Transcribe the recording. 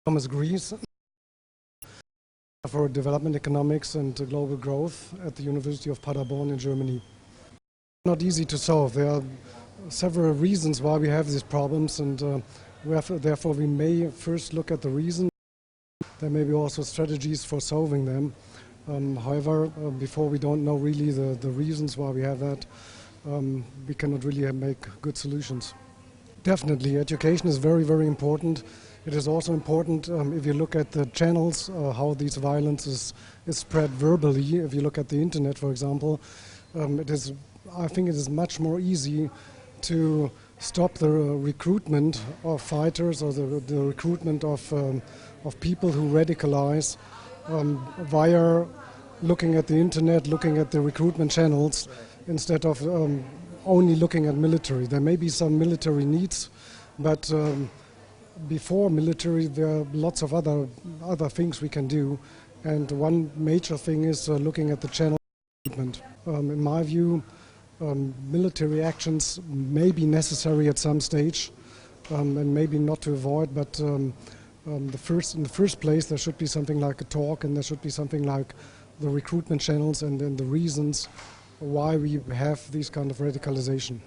Gries for development economics and global growth at the University of Paderborn in Germany. Not easy to solve. There are several reasons why we have these problems, and therefore we may first look at the reason. There may be also strategies for solving them. However, before we don't know really the reasons why we have that, we cannot really make good solutions. Definitely, education is very, very important. It is also important if you look at the channels, how these violence is spread verbally. If you look at the internet, for example, I think it is much more easy to stop the recruitment of fighters or the recruitment of people who radicalize via looking at the internet, looking at the recruitment channels, instead of only looking at military. There may be some military needs, but before military there are lots of other things we can do, and one major thing is looking at the channel recruitment. In my view, military actions may be necessary at some stage, and maybe not to avoid, but in the first place there should be something like a talk, and there should be something like the recruitment channels and then the reasons why we have these kind of radicalization.